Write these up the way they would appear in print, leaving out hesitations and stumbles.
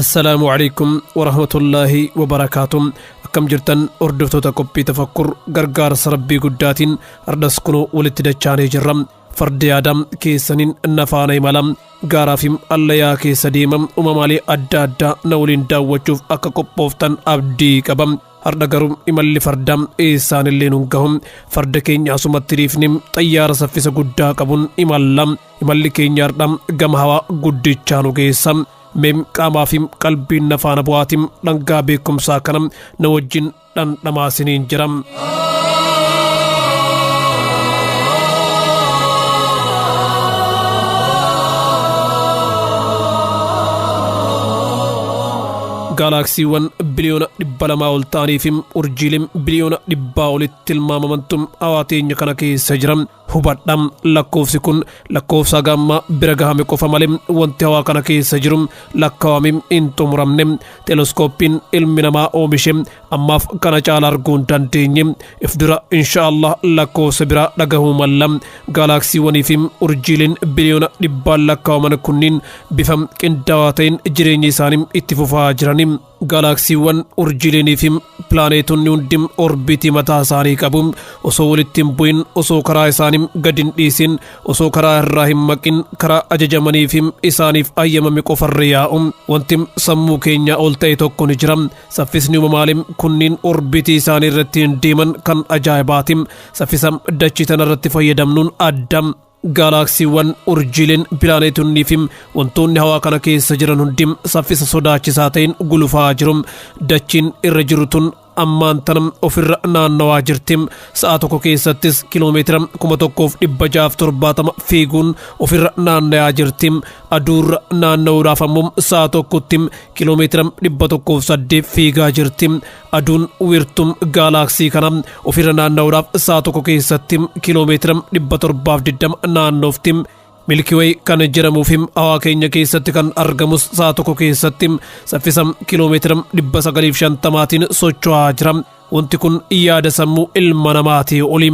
السلام عليكم ورحمة الله وبركاته. أكم جرتن أردفتو تقبي تفكر غرغار ربي قداتين أردسكنو ولتدچاني جرم فرد آدم كيسنين نفاني ملم غارافيم الليا كيسديمم أممالي أدادا نولين داوچوف أكا قبوفتن أبدي كبم أردقرم إمالي فردام إيسان اللي ننقهم فرد كين ياسوم التريفنم طيار سفيس قدا كبون إمالام إمالي كين يردام غمهوا Guddichaanu geessam mem qaamaafim qalbiin nafaana bu'aatim dhangaa beekumsaa kanam na wajjin dhandhamaasiniin jiram. Galaksiiwwan biliyoona 200 ol ta'aniifim urjiileen biliyoona 100 olitti tilmaamamantum hawaateenya kana keessa jiran hubadham lakkoofsi kun lakkoofsa gamma bira gahame qofa malee wanti hawaa kana keessa jirum lakkaawamim hin xumuramne teleskooppiin ilmi namaa oomishe ammaaf kana caala arguu hin dandeenye if dura inshaallah lakkoofsa bira dhagahuu mallam. Galaksiiwwaniifim urjiileen biliyoona 100 lakkaawaman kunniin bifam qindaawaa ta'in jireenya isaanii itti fufaa jirani. Galaksiiwwan urjiileeniifim pilaaneetonni hundim orbiitii mataa isaanii qabu osoo walitti hin bu'in osoo karaa isaanii gad hin dhiisin osoo karaa irraa hin maqin karaa ajajamaniifim isaaniif ayyamame qofarra yaa'u wanti sammuu keenya ol ta'e tokko ni jira. Saffisni uumamaalim kunniin orbiitii isaanii irratti hin deeman kan ajaa'ibaatim saffisa dachii tana irratti fayyadamnuun addam. Galaksiiwwan urjiileen pilaaneetonniifim wantoonni hawaa kana keessa jiran hundim saffisa sodaachisaa ta'in gulufaa jirum dachiin irra jiru tun ammaan tanam ofirra naannawaa jirtim sa'a tokko keessattis kiiloomeetira 1670 fiiguun ofirra naanna'aa jirtim aduurra naanna'uudhaaf ammoo sa'a tokkottim kiiloomeetira 108 fiigaa jirtim aduun wiirtum gaalaksii kana ofirra naanna'uudhaaf sa'a tokko keessattim kiiloomeetira 720 naannooftim. Milky Way kan jedhamuufim hawaa keenya keessatti kan argamus sa'a tokko keessatti saffisa kiiloomeetira 950tiin socho'aa jira. Wanti kun yaada sammuu ilma namaatii oli.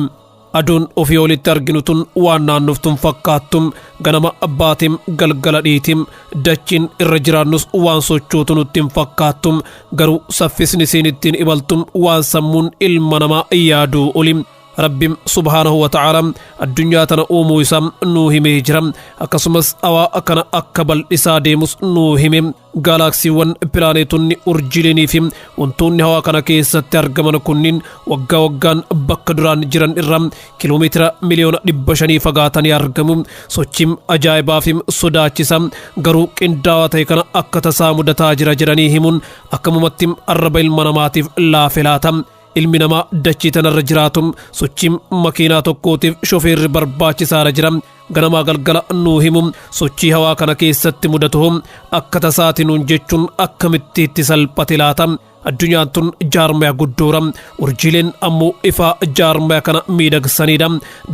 Aduun ofii olitti arginu tun waan naannoftun fakkaattum ganama abbaatim galgala dhiitim dachiin irra jiraannus waan sochootu nutti hin fakkaattum garuu saffisni isiin ittiin imaltum waan sammuun ilma namaa yaaduu oli. Rabbiin subhaanahu wa ta'ala addunyaa tana uumuu isaa nuu himee jira akkasumas hawaa kana akka bal'isaa deemus nuu hime. Galaksiiwwan pilaaneetonni urjiileenii fi wantoonni hawaa kana keessatti argaman kunniin waggaa waggaan bakka duraan jiran irraa kiiloomeetira miliyoona 500 fagaatanii argamu. Sochiin ajaa'ibaa fi sodaachisaa garuu qindaawaa ta'e kana akka tasaa mudataa jira jedhanii himuun akkamumatti arraba ilma namaatiif laafe laata. Ilmi namaa dachii tanarra jiraatum sochiin makiinaa tokkootiif shofeerri barbaachisaadha jira. Ganamaa galgala nuu himu sochii hawaa kana keessatti mudatu akka tasaati nuun jechuun akkamitti itti salphate laata. Addunyaan tun jaarmaya guddoora urjiileen ammoo ifaa jaarmaya kana miidhagsanidha.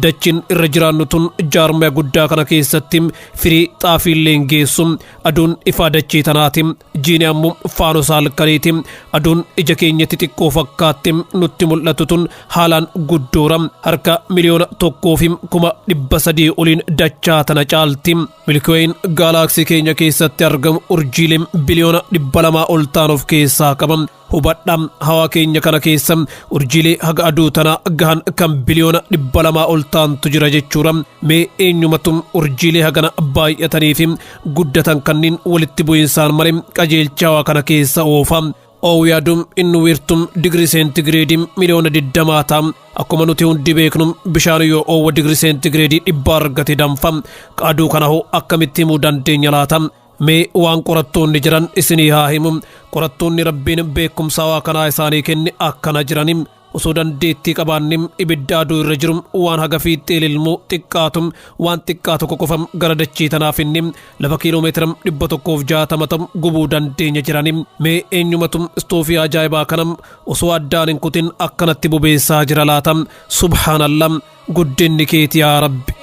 Dachiin irra jiraannu tun jaarmaya guddaa kana keessatti firii xaafiillee hin geessu. Aduun ifaa dachii tanaati jiini ammoo faanosa halkaniiti. Aduun ija keenyatti xiqqoo fakkaatti nutti mul'atu tun haalaan guddoora harka miliyoona 1,300 oliin dachaa tana caalti. Milky Wayn gaalaksii keenya keessatti argamu urjiileen biliyoona 200 ol ta'an of keessaa qaba. Hubadham hawaa keenya kana keessa urjiilee haga aduu tana gahan kan biliyoona 200 ol ta'antu jira jechuudha. Mee eenyumatum urjiilee hagana baay'atanii fi guddatan kanneen walitti bu'insaan malee qajeelcha hawaa kana keessa oofa. Ooyaadum inni wiirtum digirii seentigireedii miliyoona 20 ta'a. Akkuma nuti hundi beeknu bishaan yoo oowwa digirii seentigireedii 100 argate danfa. Aduu kana hoo akkamitti himuu dandeenya laata? Mee waan qorattoonni jiran isinii haa himu. Qorattoonni Rabbiin beekumsa hawaa kanaa isaanii kenne akkana jiranim osoo dandeettii qabaannim ibidda aduu irra jirum waan haga fiixee ililmuu xiqqaatum waan xiqqaa tokko qofam gara dachii tanaaf inni lafa kiiloomeetira 160 gubuu dandeenya jiranim. Mee eenyumatum istoofii ajaa'ibaa kanam osoo addaan hin kutin akkanatti bobeessaa jira laatam. Subhaanallah guddinni keeti yaa Rabbi.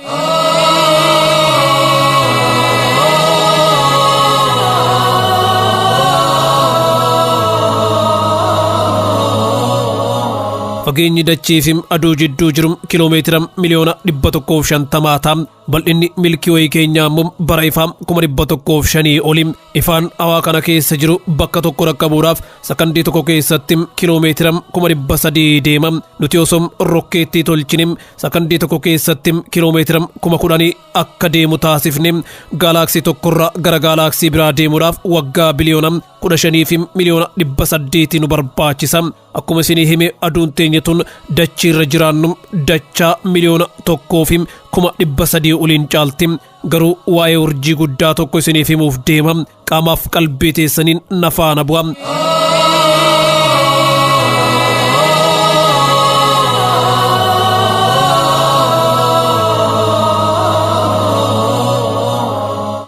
Fageenyi dachiifim aduu jidduu jirum kiiloomeetira miliyoona 150 ta'a. bal'inni Milky Way keenyaa immoo bara ifaa 1,105 oli. Ifaan hawaa kana keessa jiru bakka tokko rakkabuudhaaf sakandii tokko keessatti kiiloomeetira 300 deema. Nuti osoo rokkeettii tolchine sakandii tokko keessatti kiiloomeetira 10,000 akka deemu taasifne gaalaaksii tokkorraa gara gaalaaksii biraa deemuudhaaf waggaa biliyoona 15 fi miliyoona 800 nu barbaachisa. Akkuma isinii hime aduun teenya tun dachii irra jiraannu dachaa miliyoona 1 fi 300 oliin caalti. Garuu waa'ee urjii guddaa tokko isiniif himuuf deema. Qaamaaf qalbii teessaniin na faana bu'a.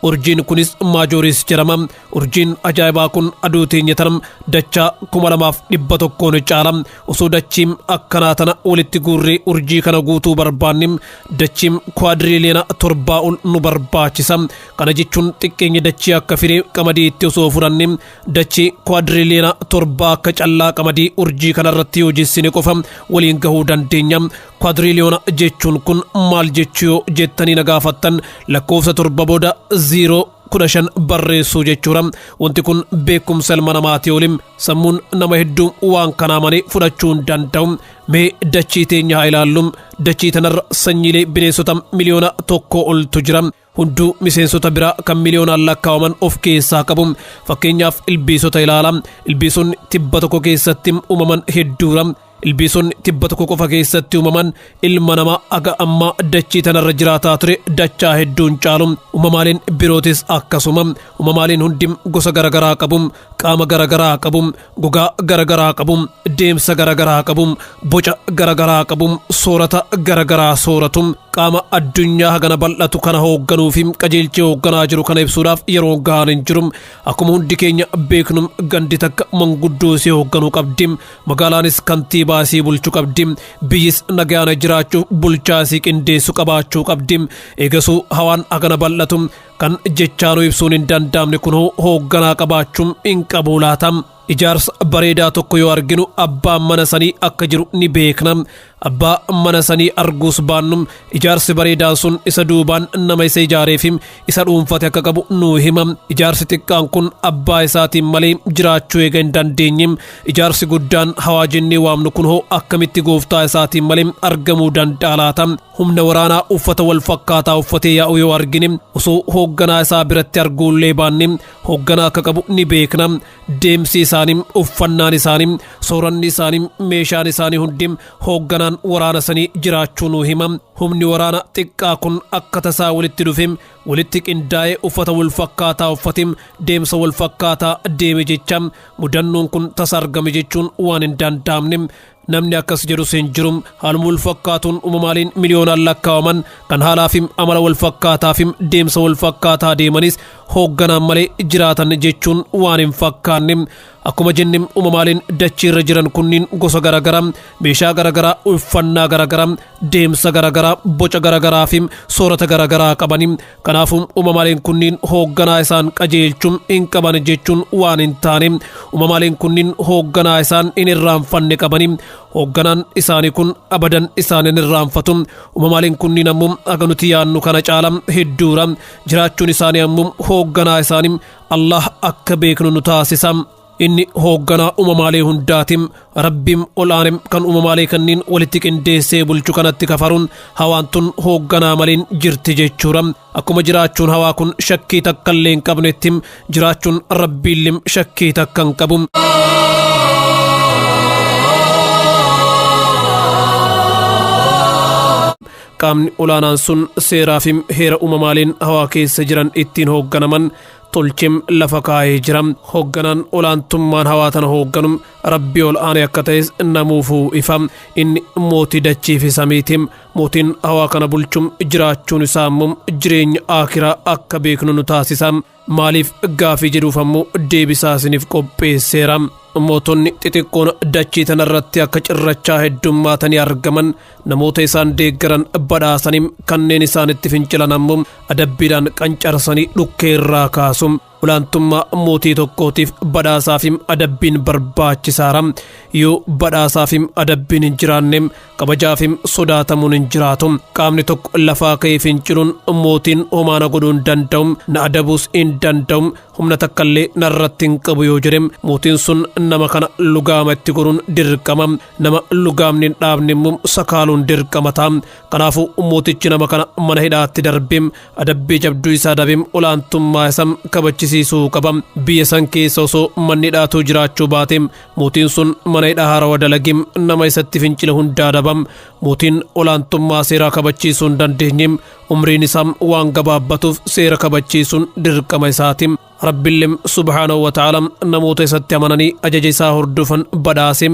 Urjiin kunis Maajooris jedhama. Urjiin ajaa'ibaa kun aduu teenya tana dachaa 2,100 caala. Osoo dachiin akkanaa tana walitti guurree urjii kana guutuu barbaanne dachiin kwaadiriiliyoona 7 ol nu barbaachisa. Kana jechuun xiqqeenya dachii akka firee qamadiitti osoo fudhanne dachii kwaadiriiliyoona 7 akka callaa qamadii urjii kanarratti yoo jessine qofa waliin gahuu dandeenya. Kwaadiriiliyoona jechuun kun maal jechuu yoo jettanii na gaafattan lakkoofsa 7 booda 0-15 barreessuu jechuudha. Wanti kun beekumsa ilma namaati oli. Sammuun nama hedduu waan kanaa malee fudhachuu hin danda'u. Mee dachii teenya haa ilaallu. Dachii tanarra sanyiilee bineensota miliyoona 1 oltu jira. Hunduu miseensota biraa kan miliyoonaan lakkaa'aman of keessaa qabu. Fakkeenyaaf ilbiisota ilaala. Ilbiisonni tibba tokko keessatti uumaman hedduudha. Ilbiisonni tibba tokko qofa keessatti uumaman ilma namaa aga amma dachii tanarra jiraataa ture dachaa hedduun caalu. Uumamaaleen birootis akkasuma. Uumamaaleen hundi gosa garagaraa qabu. Qaama garagaraa qabu. Gogaa garagaraa qabu. Deemsa garagaraa qabu. Boca garagaraa qabu. Soorata garagaraa sooratu. Qaama addunyaa hagana bal'atu kana hoogganuu fi qajeelchee hoogganaa jiru kana ibsuudhaaf yeroo gahaan hin jiru. Akkuma hundi keenya beeknu gandi takka manguddoo isii hoogganuu qabdi. Magaalaanis kantiibaa isii bulchuu qabdi. Biyyis nagaan jiraachuuf bulchaa isii qindeessu qabaachuu qabdi. Eegasuu hawaan hagana bal'atu kan jechaanuu ibsuun hin danda'amne kun hoogganaa qabaachuun hin qabu laata. Ijaarsa bareedaa tokko yoo arginu abbaan mana sanii akka jiru ni beekna. Abbaa mana sanii arguus baannu ijaarsi bareedaan sun isa duubaan nama isa ijaareef isa dhuunfate akka qabu nuu hima. Ijaarsi xiqqaan kun abbaa isaatiin malee jiraachuu eega hin dandeenye. Ijaarsi guddaan hawaa jennee waamnu kun hoo akkamitti gooftaa isaatiin malee argamuu danda'a laata. Humna waraanaa uffata wal fakkaataa uffatee yaa'u yoo argine osoo hoogganaa isaa biratti arguullee baanne hoogganaa akka qabu ni beekna. Deemsi isaanii, uffannaan isaanii, sooranni isaanii, meeshaan isaanii hundi hoogganaan waraana sanii jiraachuu nuu hima. Humni waraana xiqqaa kun akka tasaa walitti dhufe walitti qindaa'ee uffata wal fakkaataa uffate deemsa wal fakkaataa deeme jecha mudannoon kun tasa argame jechuun waan hin danda'amne. Namni akkas jedhus hin jiru. Haaluma wal fakkaatuun uumamaaleen miliyoonaan lakkaa'aman kan haalaa fi amala wal fakkaataa fi deemsa wal fakkaataa deemanis hoogganaan malee jiraatan jechuun waan hin fakkaanne. Akkuma jenne uumamaaleen dachii irra jiran kunniin gosa garagaraa, meeshaa garagaraa, uffannaa garagaraa, deemsa garagaraa, boca garagaraa fi soorata garagaraa qabani. Kanaafuu uumamaaleen kunniin hoogganaa isaan qajeelchuun hin qaban jechuun waan hin taane. Uumamaaleen kunniin hoogganaa isaan hin irraanfanne qabani. Hoogganaan isaanii kun abadan isaan hin irraanfatu. Uumamaaleen kunniin ammoo aga nuti yaannu kana caala hedduudha. Jiraachuun isaanii ammoo hoogganaa isaanii Allah akka beeknu nu taasisa. Inni hoogganaa uumamaalee hundaatiin Rabbiin ol'aanem kan uumamaalee kanniin walitti qindeessee bulchu kanatti kafaruun hawaan tun hoogganaa maliin jirti jechuudha. Akkuma jiraachuun hawaa kun shakkii takka illee hin qabnetti jiraachuun Rabbiillee shakkii takka hin qabu. Qaamni olaanaan sun seeraa fi heera uumamaaleen hawaa keessa jiran ittiin hoogganaman tolchim lafa kaa'ee jira. Hoogganaan olaantummaan hawaa tana hoogganu Rabbii ol aanee akka ta'es namuufuu ifa. Inni mootii dachii fi samiiti. Mootiin hawaa kana bulchuun jiraachuun isaa immoo jireenya aakiraa akka beeknu nu taasisa. Maaliif gaafii jedhuuf ammoo deebisaa isiniif qopheesseera. Mootonni xixiqqoon dachii tanarratti akka cirrachaa heddummaatanii argaman namoota isaan deeggaran badhaasanii kanneen isaanitti fincilan ammoo adabbiidhaan qancarsanii dhukkee irraa kaasu. olaantummaa mootii tokkootiif badhaasaafim adabbiin barbaachisaara. yoo badhaasaafim adabbiin hin jiraanne kabajaafim sodaatamuun hin jiraatu. qaamni tokko lafaa ka'ee finciluun mootiin homaa na godhuu hin danda'u, na adabuus hin danda'u, humna takkallee narratti hin qabu yoo jedhe mootiin sun nama kana lugaama itti godhuun dirqama. nama lugaamni hin dhaabne immoo sakaaluun dirqama ta'a. kanaafuu mootichi nama kana mana hidhaatti darbee adabbii jabduu isaa dabee olaantummaa isaa kabachisiisuu qaba. biyya san keessa osoo manni hidhaatuu jiraachuu baate mootiin sun mana hidhaa haarawaa dalagee nama isatti fincila hundaa daba. mootiin olaantummaa seeraa kabachiisuu hin dandeenye umriin isaa waan gabaabbatuuf seera kabachiisuun dirqama isaati. rabbiillee subhaanahu wa ta'ala namoota isatti amananii ajaja isaa hordofan badhaase,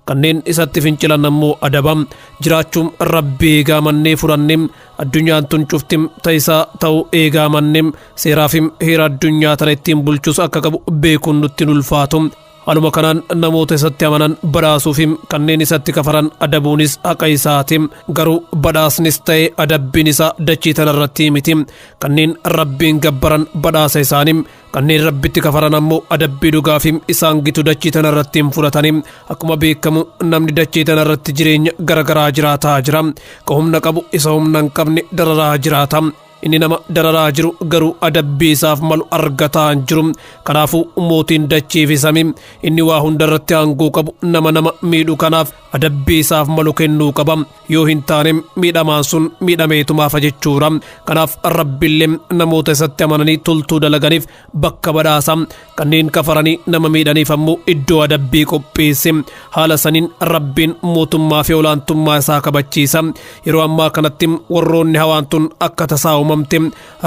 kanneen isatti fincilan ammoo adaba. jiraachuun rabbii eegaa mannee fudhanne addunyaan tun cuftim ta'isaa ta'uu eegaa manne seeraafim heera addunyaa tana ittiin bulchus akka qabu beekuun nutti ulfaatu. haluma kanaan namoota isatti amanan badhaasuufim kanneen isatti kafaran adabuunis haqa isaati. garuu badhaasnis ta'e adabbiin isaa dachii tanarratti miti. kanneen rabbiin gabbaran badhaasa isaanii, kanneen rabbitti kafaran ammoo adabbii dhugaafim isaan gitu dachii tanarratti hin fudhatanii. akkuma beekamu namni dachii tanarratti jireenya garagaraa jiraataa jira. ka humna qabu isa humna hin qabne dararaa jiraata. inni nama dararaa jiru garuu adabbii isaaf malu argataa hin jiru. kanaafuu mootiin dachiif isami inni waa hundarratti aangoo qabu nama miidhu kanaaf adabbii isaaf malu kennuu qaba. yoo hin taane miidhamaan sun miidhameetumaafa jechuudha. kanaaf rabbiillee namoota isatti amananii toltuu dalaganiif bakka badhaasa, kanneen kafaranii nama miidhaniif ammoo iddoo adabbii qopheesse. haala saniin rabbiin mootummaa fi olaantummaa isaa kabachiisa. yeroo ammaa kanatti warroonni hawaan tun akka tasaa uumamte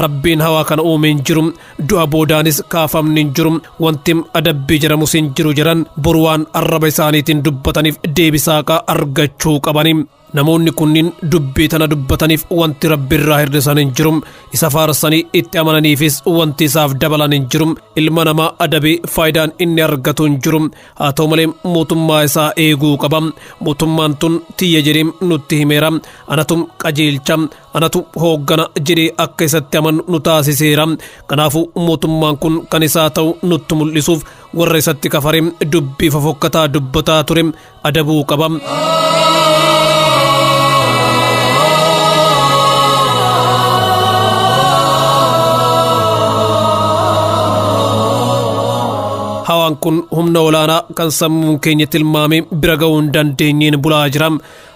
rabbiin hawaa kana uume hin jiru, du'a boodaanis kaafamni hin jiru, wanti adabbii jedhamus hin jiru jedhan boru waan arraba isaaniitiin dubbataniif deebisaaqa argachuu qabani. namoonni kunniin dubbii tana dubbataniif wanti rabbi irraa hir'isan hin jiru, isa faarsanii itti amananiifis wanti isaaf dabalan hin jiru. ilma namaa adabee faayidaan inni argatu hin jiru. haa ta'u malee mootummaa isaa eeguu qaba. mootummaan tun tiyya jedhee nutti himeera, anatu qajeelcha, anatu hooggana jedhee akka isatti amanu nu taasiseera. kanaafuu mootummaan kun kan isaa ta'u nutti mul'isuuf warra isatti kafare dubbii fofokkataa dubbataa ture adabuu qaba. hawaan kun humna olaanaa kan sammuun keenya tilmaamee bira ga'uu hin dandeenyeen bulaa jira.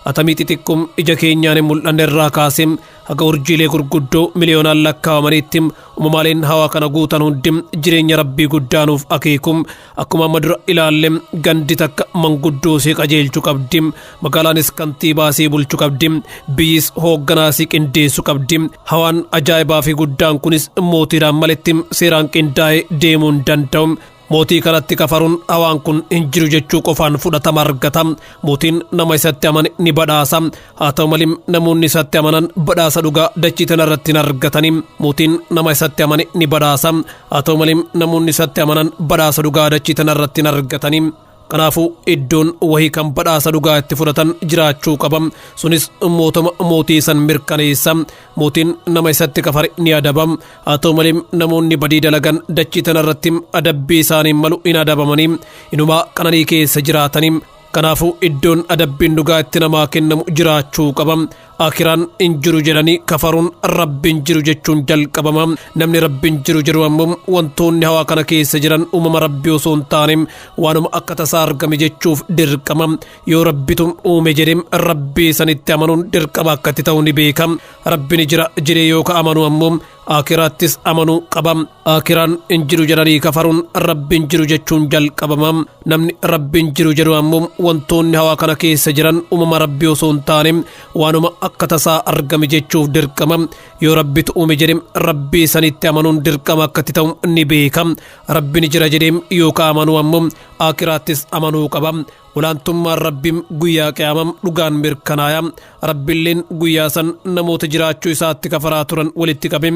atamii xixiqqum ija keenyaan hin mul'anne irraa kaasee haga urjiilee gurguddoo miliyoonaan lakkaawamaniitti uumamaaleen hawaa kana guutan hundi jireenya rabbii guddaanuuf akeekum. akkuma amma dura ilaalle gandi takka manguddoo sii qajeelchu qabdi, magaalaanis kantiibaa sii bulchu qabdi, biyyis hoogganaa sii qindeessu qabdi. hawaan ajaa'ibaa fi guddaan kunis mootiidhaan malitti seeraan qindaa'ee deemuu hin danda'u. mootii kanatti kafaruun hawaan kun hin jiru jechuu qofaan fudhatama argata. mootiin nama isatti amane ni badhaasa, haa ta'u malee namoonni isatti amanan badhaasa dhugaa dachii tanarratti hin argatani. mootiin nama isatti amane ni badhaasa, haa ta'u malee namoonni isatti amanan badhaasa dhugaa dachii tanarratti hin argatani. kanaafuu iddoon wahii kan badhaasa dhugaa itti fudhatan jiraachuu qaba. sunis mootii san mirkaneessa. mootiin nama isatti kafare ni adaba, haa ta'u malee namoonni badii dalagan dachii tanarratti adabbii isaaniin malu hin adabamanii inumaa qananii keessa jiraatanii. kanaafuu iddoon adabbiin dhugaa itti namaa kennamu jiraachuu qaba. akiraan hin jiru jedhanii kafaruun rabbiin jiru jechuun jalqabama. namni rabbiin jiru jedhu ammoo wantoonni hawaa kana keessa jiran uumama rabbii osoo hin taane waanuma akka tasaa argame jechuuf dirqama. yoo rabbitu uume jedhe rabbii sanitti amanuun dirqama akkatti ta'u ni beeka. rabbiin jira jedhee yoo ka amanu ammoo akiraattis amanuu qaba. akiraan hin jiru jedhanii kafaruun rabbiin jiru jechuun jalqabama. namni rabbiin jiru jedhu ammoo wantoonni hawaa kana keessa jiran uumama rabbii osoo hin taane waanuma akka tasaa argame jechuuf dirqama. yoo rabbitu uume jedhe rabbii sanitti amanuun dirqama akkatti ta'u ni beeka. rabbiin jira jedhee yoo ka amanu ammoo akiraattis amanuu qaba. olaantummaan rabbiin guyyaa qiyaamam dhugaan mirkanaaya. rabbiilleen guyyaa san namoota jiraachuu isaatti kafaraa turan walitti qabe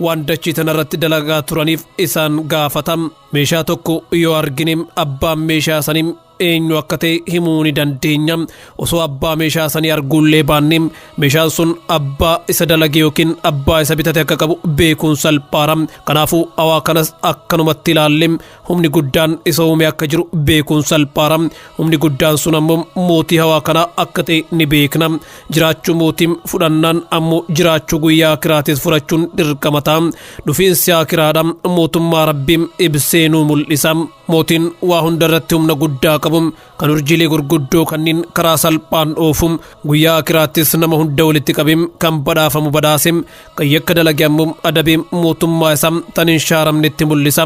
waan dachii tanarratti dalagaa turaniif isaan gaafata. meeshaa tokko yoo argine abbaan meeshaa sanii eenyu akka ta'e himuu ni dandeenya osoo abbaa meeshaa sanii arguullee baanne meeshaan sun abbaa isa dalage yookiin abbaa isa bitate akka qabu beekuun salphaadha kanaafuu hawaa kanas akkanumatti ilaalle humni guddaan isa uume akka jiru beekuun salphaadha humni guddaan sun ammoo mootii hawaa kanaa akka ta'e ni beekna jiraachuu mootiin fudhannaan ammoo jiraachuu guyyaa akiraatis fudhachuun dirqamata dhufiinsi akiraadha mootummaa rabbiin ibsee nuu mul'isa mootiin waa hundarratti humna guddaa qabu kan urjiilee gurguddoo kanneen karaa salphaan oofu guyyaa akiraattis nama hunda walitti qabim kan badhaafamu badhaasim kan yakka dalage ammoo adabee mootummaa isaa tan hin shaaramnetti mul'isa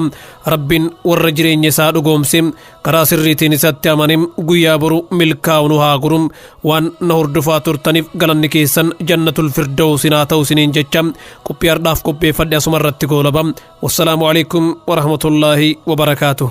rabbiin warra jireenya isaa dhugoomse karaa sirriitiin isatti amanim guyyaa boru milkaa'u haa gurum waan na hordofaa turtaniif galanni keessan jannatul firdawsin haa ta'u isiniin jecha qophii har'aaf qopheeffadhe asuma irratti goolaba wassalaamu alaikum warahmatullaahi wabarakaatuh